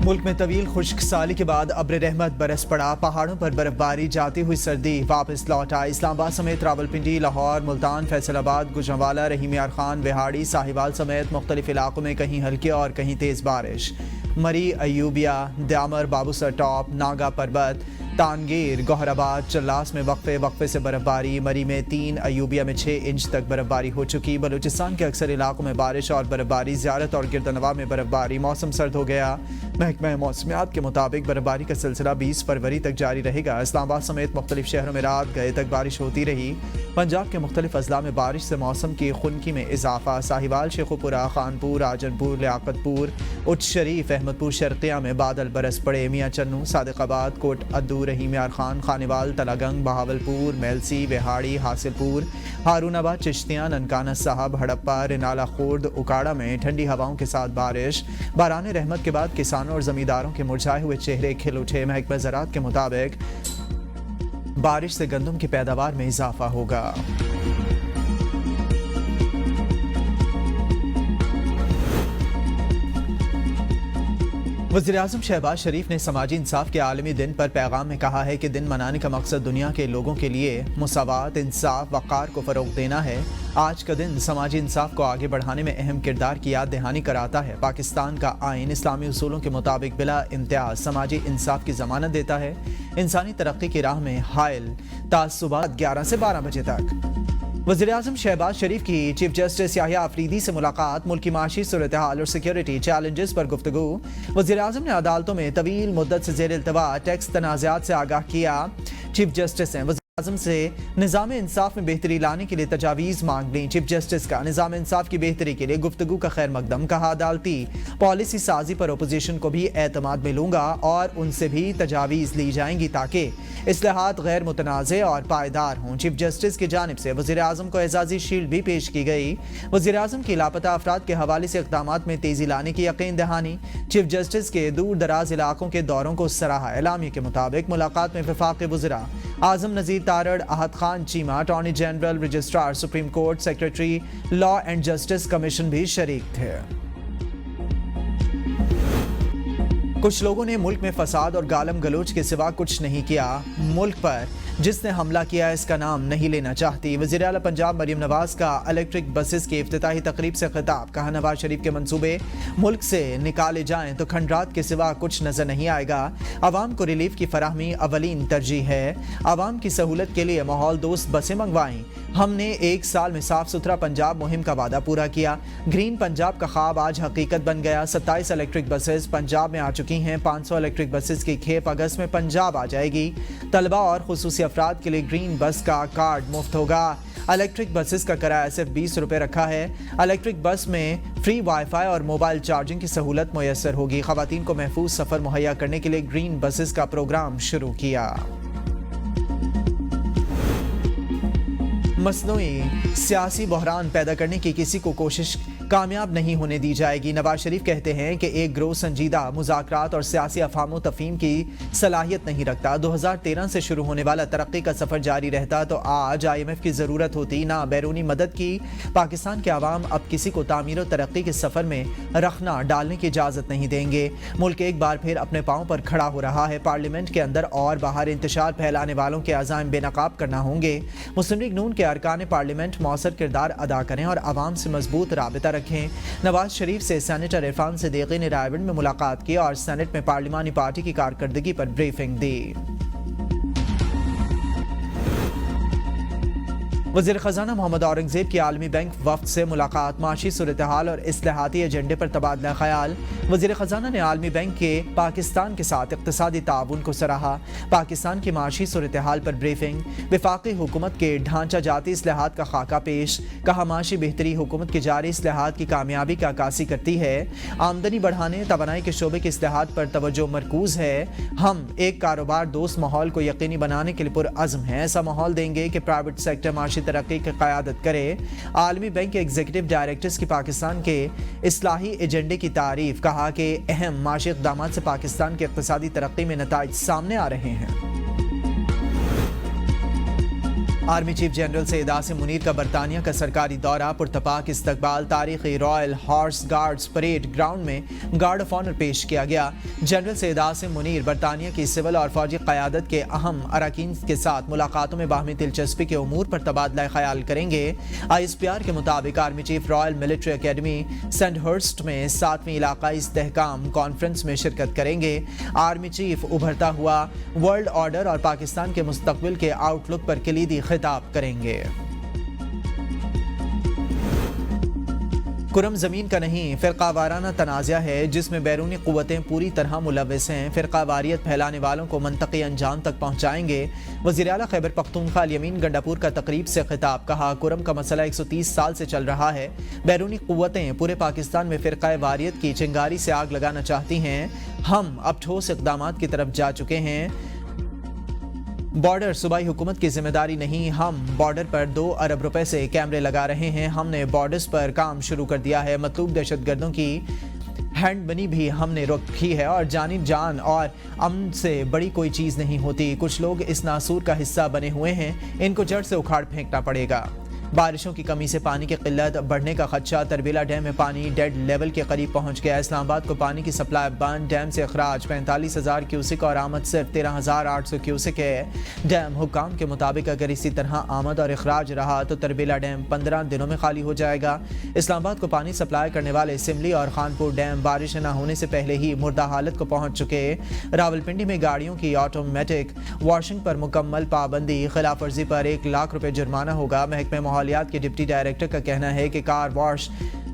मुल्क में तवील खुश्क साली के बाद अब्र रहमत बरस पड़ा। पहाड़ों पर बर्फबारी, जाती हुई सर्दी वापस लौटा। इस्लामाबाद समेत रावलपिंडी, लाहौर, मुल्तान, फैसलाबाद, गुजरांवाला, रहीम यार खान, बिहाड़ी, साहिवाल समेत मुख्तलिफ इलाकों में कहीं हल्की और कहीं तेज़ बारिश। मरी, अयूबिया, द्यामर, बाबूसर टॉप, नागा पर्वत, तानगीर, गौहराबाद, चल्लास में वक्फे से बर्फबारी। मरी में 3, अयूबिया में 6 इंच तक बर्फबारी हो चुकी। बलूचिस्तान के अक्सर इलाकों में बारिश और बर्फबारी। ज़ियारत और गिरदनवा में बर्फबारी। मौसम सर्द हो गया। महकमा मौसमियात के मुताबिक बर्फबारी का सिलसिला 20 फरवरी तक जारी रहेगा। इस्लामाबाद समेत मुख्तलिफ शहरों में रात गए तक बारिश होती रही। पंजाब के मुख्तलिफ अजला में बारिश से मौसम की खुनकी में इजाफा। साहिवाल, शेखुपुरा, खानपुर, राजनपुर, लियाकतपुर, उच्च शरीफ, अहमदपुर, शर्किया में बादल बरस पड़े। मियाँ चन्नू, सादिकाबाद, कोट अद्दू, रहीम यार खान, खानेवाल, तलागंग, बहावलपुर, मेलसी, बिहाड़ी, हासिलपुर, हारूनाबाद, चिश्तियाँ, ननकाना साहब, हड़प्पा, रिनाला खुर्द, उकाड़ा में ठंडी हवाओं के साथ बारिश। बाराने रहमत के बाद किसानों और जमींदारों के मुरझाए हुए चेहरे खिल उठे। महकमा ज़राअत के मुताबिक बारिश से गंदम की पैदावार में इजाफा होगा। वज़ीर-ए-आज़म शहबाज शरीफ ने समाजी इंसाफ के आलमी दिन पर पैगाम में कहा है कि दिन मनाने का मकसद दुनिया के लोगों के लिए मुसावात, इंसाफ, वक़ार को फ़रोग़ देना है। आज का दिन समाजी इंसाफ को आगे बढ़ाने में अहम किरदार की याद दहानी कराता है। पाकिस्तान का आइन इस्लामी उसूलों के मुताबिक बिला इम्तियाज़ समाजी इंसाफ की ज़मानत देता है। इंसानी तरक्की की राह में हायल तासुबात 11 से 12 बजे तक। वज़ीर-ए-आज़म शहबाज शरीफ की चीफ जस्टिस याहिया अफरीदी से मुलाकात। मुल्क की माशी सूरत-ए-हाल और सिक्योरिटी चैलेंजेस पर गुफ्तगू। वज़ीर-ए-आज़म ने अदालतों में तवील मुद्दत से ज़ेर इल्तवा टैक्स तनाज़ात से आगाह किया। चीफ जस्टिस ने वज़ीर-ए-आज़म से निज़ाम इंसाफ में बेहतरी लाने के लिए तजावीज़ मांग ली। चीफ जस्टिस का निज़ाम इंसाफ की बेहतरी के लिए गुफ्तगू का खैर मकदम। कहा, अदालती पॉलिसी साजी पर अपोजिशन को भी एतमाद मिलूंगा और उनसे भी तजावीज़ ली जाएंगी ताकि इस्लाहात गैर मुतनाज़े और पायदार हों। चीफ जस्टिस की जानिब से वज़ीर-ए-आज़म को एजाज़ी शील्ड भी पेश की गई। वज़ीर-ए-आज़म की लापता अफराद के हवाले से इक़दामात में तेज़ी लाने की यकीन दहानी। चीफ जस्टिस के दूर दराज इलाकों के दौरों को सराहा। एलामिया के मुताबिक मुलाकात में वफ़ाक़ी वज़रा आज़म Nazir Tarar, Ahad Khan Cheema, attorney general, registrar supreme court, secretary law and justice commission भी शरीक थे। कुछ लोगों ने मुल्क में फसाद और गालम गलोच के सिवा कुछ नहीं किया। मुल्क पर जिसने हमला किया इसका नाम नहीं लेना चाहती। वज़ीर आला पंजाब मरीम नवाज का इलेक्ट्रिक बसेस की इफ्तिताही तकरीब से खिताब। कहा, नवाज शरीफ के मंसूबे मुल्क से निकाले जाएं तो खंडरात के सिवा कुछ नजर नहीं आएगा। आवाम को रिलीफ की फराहमी अवलीन तरजीह है। आवाम की सहूलत के लिए माहौल दोस्त बसें मंगवाई। हमने 1 साल में साफ सुथरा पंजाब मुहिम का वादा पूरा किया। ग्रीन पंजाब का ख्वाब आज हकीकत बन गया। 27 इलेक्ट्रिक बसेस पंजाब में आ चुकी हैं। 500 इलेक्ट्रिक बसेस की खेप अगस्त में पंजाब आ जाएगी। तलबा और खुसूसी अफराद के लिए ग्रीन बस का कार्ड मुफ्त होगा। इलेक्ट्रिक बसेस का किराया सिर्फ 20 रुपये रखा है। इलेक्ट्रिक बस में फ्री वाईफाई और मोबाइल चार्जिंग की सहूलत मुयसर होगी। खवातीन को महफूज सफर मुहैया करने के लिए ग्रीन बसेस का प्रोग्राम शुरू किया। मसनूई सियासी बहरान पैदा करने की किसी को कोशिश कामयाब नहीं होने दी जाएगी। नवाज शरीफ कहते हैं कि एक ग्रोह संजीदा मुज़ाकरात और सियासी अफाम तफहीम की सलाहियत नहीं रखता। 2013 से शुरू होने वाला तरक्की का सफ़र जारी रहता तो आज IMF की ज़रूरत होती, ना बैरूनी मदद की। पाकिस्तान के अवाम अब किसी को तामीर और तरक्की के सफ़र में रखना डालने की इजाज़त नहीं देंगे। मुल्क एक बार फिर अपने पाँव पर खड़ा हो रहा है। पार्लियामेंट के अंदर और बाहर इंतशार फैलाने वालों के अज़ाइम बेनकाब करना होंगे। मुस्लिम लीग नून के अरकान पार्लियामेंट मौसर किरदार अदा करें और आवाम से मजबूत राबिता रखें। नवाज शरीफ से सेनेटर इरफान सिद्दीकी ने रायबंद में मुलाकात की और सेनेट में पार्लिमानी पार्टी की कारकर्दगी पर ब्रीफिंग दी। वज़ीर ख़ज़ाना मोहम्मद औरंगज़ेब की आलमी बैंक वफ़द से मुलाकात। माशी सूरत-ए-हाल और इस्लाहाती एजेंडे पर तबादला ख़याल। वज़ीर ख़ज़ाना ने आलमी बैंक के पाकिस्तान के साथ इक़्तिसादी ताउन को सराहा। पाकिस्तान की माशी सूरत-ए-हाल पर ब्रीफिंग। वफ़ाक़ी हुकूमत के ढांचा जाती इस्लाहात का खाका पेश। कहा, माशी बेहतरी हुकूमत की जारी इस्लाहात की कामयाबी का अक्कासी करती है। आमदनी बढ़ाने, तवानाई के शोबे के इस्लाहात पर तवज्जो मरकूज़ है। हम एक कारोबार दोस्त माहौल को यकीनी बनाने के लिए पुरअज़्म हैं। ऐसा माहौल देंगे कि प्राइवेट सेक्टर माशी तरक्की की क़यादत करे। आलमी बैंक के एग्जीक्यूटिव डायरेक्टर्स की पाकिस्तान के इस्लाही एजेंडे की तारीफ। कहा कि अहम माशी इक़दामात से पाकिस्तान की इक़्तिसादी तरक्की में नताइज सामने आ रहे हैं। Army chief general Syed Asim Munir का बरतानिया का सरकारी दौरा, पुरतपाक इस्तकबाल, तारीखी royal horse guards parade ground में गार्ड ऑफ ऑनर पेश किया गया। जनरल सैयद आसिम मुनीर बरतानिया की सिविल और फौजी क़यादत के अहम अरकान के साथ मुलाकातों में बाहमी दिलचस्पी के उमूर पर तबादला ख्याल करेंगे। ISPR के मुताबिक army chief Royal Military Academy Sandhurst में 7वीं इलाकाई इस्तेहकाम कॉन्फ्रेंस में शिरकत करेंगे। आर्मी चीफ उभरता हुआ वर्ल्ड ऑर्डर और पाकिस्तान के मुस्तकबिल के आउटलुक पर कलीदी खिताब करेंगे। कुरम ज़मीन का नहीं, फ़िरका वाराना तनाज़ा है जिसमें बैरूनी क़ुव्वतें पूरी तरह मुलव्वस हैं। फ़िरका वारियत फैलाने वालों को मंतक़ी अंजाम तक पहुँचाएंगे। वज़ीर आला खैबर पख्तूनख्वा यमीन गंडापुर का तकरीब से खिताब, कहा कुरम का मसला 130 साल से चल रहा है। बैरूनी क़ुव्वतें पूरे पाकिस्तान में फ़िरका वारियत की चिंगारी से आग लगाना चाहती हैं। हम अब ठोस इक़दामात की तरफ जा चुके हैं। बॉर्डर सूबाई हुकूमत की जिम्मेदारी नहीं, हम बॉर्डर पर 2 अरब रुपए से कैमरे लगा रहे हैं। हमने बॉर्डर्स पर काम शुरू कर दिया है। मतलूब दहशतगर्दों की हैंड बनी भी हमने रखी है और जान और अमन से बड़ी कोई चीज़ नहीं होती। कुछ लोग इस नासूर का हिस्सा बने हुए हैं, इनको जड़ से उखाड़ फेंकना पड़ेगा। बारिशों की कमी से पानी की किल्लत बढ़ने का खदशा, तरबीला डैम में पानी डेड लेवल के करीब पहुंच गया। इस्लामाबाद को पानी की सप्लाई बंद, डैम से अखराज 45,000 क्यूसिक और आमद सिर्फ 13,800 क्यूसिक है। डैम हुक्काम के मुताबिक अगर इसी तरह आमद और अखराज रहा तो तरबीला डैम 15 दिनों में खाली हो जाएगा। इस्लामाबाद को पानी सप्लाई करने वाले सिमली और खानपुर डैम बारिश न होने से पहले ही मुर्दा हालत को पहुंच चुके। रावलपिंडी में गाड़ियों की ऑटोमेटिक वॉशिंग पर मुकम्मल पाबंदी, खिलाफ वर्जी पर 1 लाख रुपए जुर्माना होगा। महकमे माहौलियात के डिप्टी डायरेक्टर का कहना है कि car wash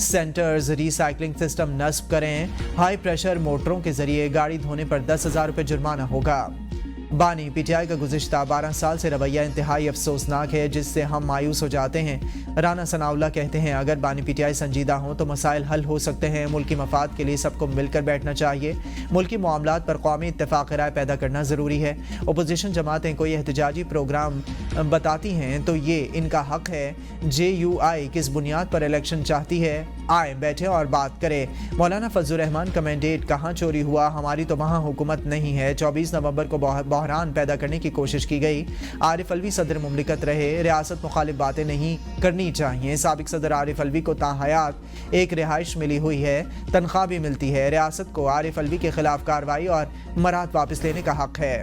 centres recycling system नस्ब करें। हाई प्रेशर मोटरों के जरिए गाड़ी धोने पर 10,000 रुपए जुर्माना होगा। बानी PTI का गुज़िश्ता 12 साल से रवैया इंतहाई अफसोसनाक है जिससे हम मायूस हो जाते हैं। राना सनाउल्लाह कहते हैं अगर बानी PTI संजीदा हों तो मसाइल हल हो सकते हैं। मुल्की मफाद के लिए सबको मिलकर बैठना चाहिए। मुल्की मामलात पर कौमी इत्तेफाक राय पैदा करना ज़रूरी है। अपोजिशन जमातें कोई एहतजाजी प्रोग्राम बताती हैं तो ये इनका हक है। JUI किस बुनियाद पर इलेक्शन चाहती है, आए बैठे और बात करें। मौलाना फजलुर रहमान का मैंडेट कहाँ चोरी हुआ, हमारी तो वहाँ हुकूमत नहीं है। 24 नवंबर को बहरान पैदा करने की कोशिश की गई। आरिफ अलवी सदर मुमलिकत रहे, रियासत मुखालिफ बातें नहीं करनी चाहिए। साबिक सदर आरिफ अलवी को ताहयात एक रिहाइश मिली हुई है, तनख्वाह भी मिलती है। रियासत को आरिफ अलवी के खिलाफ कार्रवाई और मराहत वापस लेने का हक है।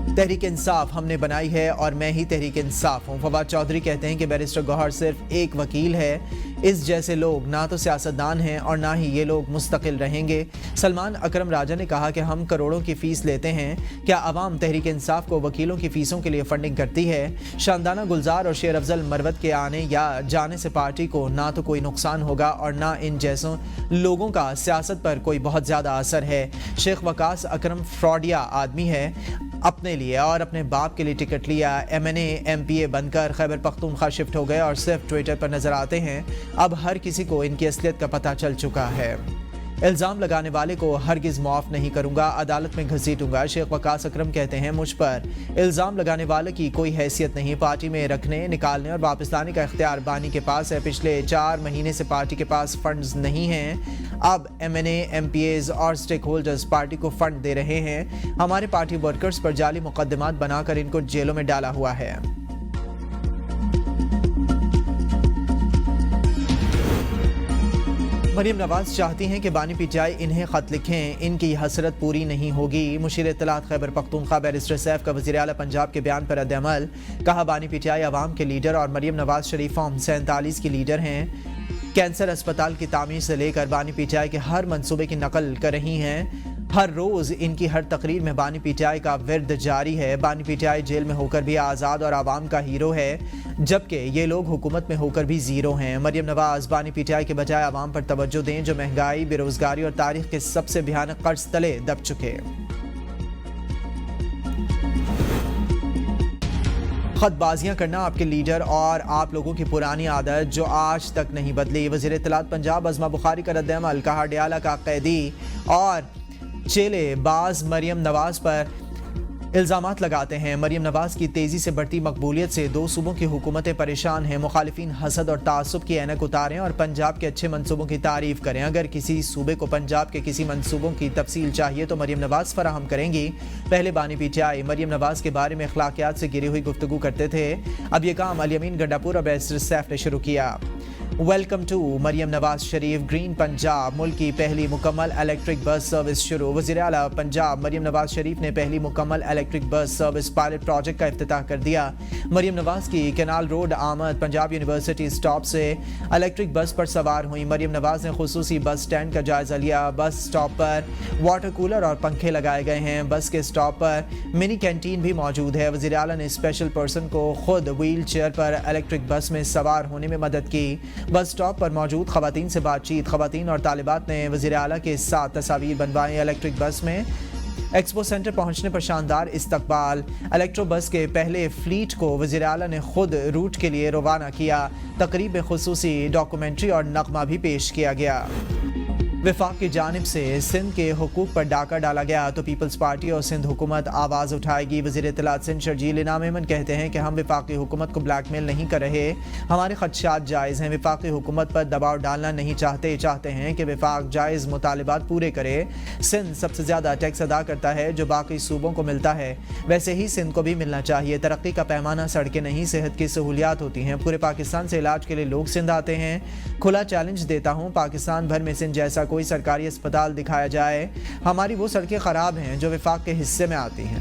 तहरीक इंसाफ हमने बनाई है और मैं ही तहरीक इंसाफ हूँ। फवाद चौधरी कहते हैं कि बैरिस्टर गौहर सिर्फ एक वकील है। इस जैसे लोग ना तो सियासतदान हैं और ना ही ये लोग मुस्तकिल रहेंगे। सलमान अकरम राजा ने कहा कि हम करोड़ों की फीस लेते हैं, क्या अवाम तहरीक इंसाफ को वकीलों की फीसों के लिए फंडिंग करती है? शानदाना गुलजार और शेर अफजल मरवत के आने या जाने से पार्टी को ना तो कोई नुकसान होगा और ना इन जैसों लोगों का सियासत पर कोई बहुत ज़्यादा असर है। शेख वकास अकरम फ्रॉडिया आदमी है, अपने लिए और अपने बाप के लिए टिकट लिया, MNA MPA बनकर खैबर पख्तूनख्वा शिफ्ट हो गए और सिर्फ ट्विटर पर नजर आते हैं। अब हर किसी को इनकी असलियत का पता चल चुका है। इल्ज़ाम लगाने वाले को हरगिज़ माफ़ नहीं करूंगा, अदालत में घसीटूंगा। शेख वकास अकरम कहते हैं मुझ पर इल्ज़ाम लगाने वाले की कोई हैसियत नहीं। पार्टी में रखने, निकालने और वापस लाने का इख्तियार बानी के पास है। पिछले 4 महीने से पार्टी के पास फंड्स नहीं हैं। अब MNA MPAs और स्टेक होल्डर्स पार्टी को फंड दे रहे हैं। हमारे पार्टी वर्कर्स पर जाली मुकदमात बनाकर इनको जेलों में डाला हुआ है। मरियम नवाज चाहती हैं कि बानी PTI इन्हें ख़त लिखें, इनकी हसरत पूरी नहीं होगी। मुशीर इत्तलात खैबर पख्तूनख्वा बैरिस्टर सैफ का वज़ीर आला पंजाब के बयान पर रद्द-ए-अमल, कहा बानी PTI अवाम के लीडर और मरियम नवाज शरीफ फॉर्म 47 की लीडर हैं। कैंसर अस्पताल की तामीर से लेकर बानी PTI के हर मंसूबे की नकल कर रही हैं। हर रोज़ इनकी हर तकरीर में बानी PTI का विर्द जारी है। बानी PTI जेल में होकर भी आज़ाद और आवाम का हीरो है, जबकि ये लोग हुकूमत में होकर भी ज़ीरो हैं। मरियम नवाज बानी PTI के बजाय आवाम पर तवज्जो दें जो महंगाई, बेरोज़गारी और तारीख के सबसे भयानक कर्ज तले दब चुके। खतबाजियाँ करना आपके लीडर और आप लोगों की पुरानी आदत जो आज तक नहीं बदली। वज़ीर इत्तलात पंजाब अज़मा बुखारी का रद्द-ए-अमल, कहा डियाला का कैदी और चेले बाज मरियम नवाज पर الزامات لگاتے ہیں مریم نواز کی تیزی سے بڑھتی مقبولیت سے دو صوبوں کی حکومتیں پریشان ہیں. مخالفین حسد اور تعصب کی اینک اتاریں اور پنجاب کے اچھے منصوبوں کی تعریف کریں. اگر کسی صوبے کو پنجاب کے کسی منصوبوں کی تفصیل چاہیے تو مریم نواز فراہم کریں گی. پہلے بانی P T I Maryam Nawaz کے بارے میں اخلاقیات سے گری ہوئی گفتگو کرتے تھے. اب یہ کام الیمین گنڈاپور اور بیرسٹر سیف نے شروع کیا. Welcome to Maryam Nawaz Sharif green Punjab. ملک کی پہلی مکمل الیکٹرک بس سروس شروع. وزیر اعلیٰ پنجاب مریم نواز شریف نے پہلی مکمل electric bus service pilot project کا افتتاح کر دیا. مریم نواز کی کینال روڈ آمد پنجاب یونیورسٹی اسٹاپ سے الیکٹرک بس پر سوار ہوئی. مریم نواز نے خصوصی بس سٹینڈ کا جائزہ لیا. بس سٹاپ پر واٹر کولر اور پنکھے لگائے گئے ہیں. بس کے سٹاپ پر منی کینٹین بھی موجود ہے. وزیر اعلیٰ نے اسپیشل پرسن کو خود ویل چیئر پر الیکٹرک بس میں سوار ہونے میں مدد کی. بس سٹاپ پر موجود خواتین سے بات چیت. خواتین اور طالبات نے وزیر اعلیٰ کے ساتھ تصاویر بنوائیں. الیکٹرک بس میں ایکسپو سینٹر پہنچنے پر شاندار استقبال. الیکٹرو بس کے پہلے فلیٹ کو وزیر اعلیٰ نے خود روٹ کے لیے روانہ کیا. تقریب میں خصوصی ڈاکومنٹری اور نغمہ بھی پیش کیا گیا. وفاق کی جانب سے سندھ کے حقوق پر ڈاکہ ڈالا گیا تو پیپلز پارٹی اور سندھ حکومت آواز اٹھائے گی. وزیر اطلاعات سندھ شرجیل انعام ایمن کہتے ہیں کہ ہم وفاقی حکومت کو بلیک میل نہیں کر رہے. ہمارے خدشات جائز ہیں. وفاقی حکومت پر دباؤ ڈالنا نہیں چاہتے ہیں کہ وفاق جائز مطالبات پورے کرے. سندھ سب سے زیادہ ٹیکس ادا کرتا ہے جو باقی صوبوں کو ملتا ہے. ویسے ہی سندھ کو بھی ملنا چاہیے. ترقی کا پیمانہ سڑکیں نہیں صحت کی سہولیات ہوتی ہیں. پورے پاکستان سے علاج کے لیے لوگ سندھ آتے ہیں. کھلا چیلنج دیتا ہوں پاکستان بھر میں سندھ جیسا کوئی سرکاری اسپتال دکھایا جائے. ہماری وہ سڑکیں خراب ہیں جو وفاق کے حصے میں آتی ہیں.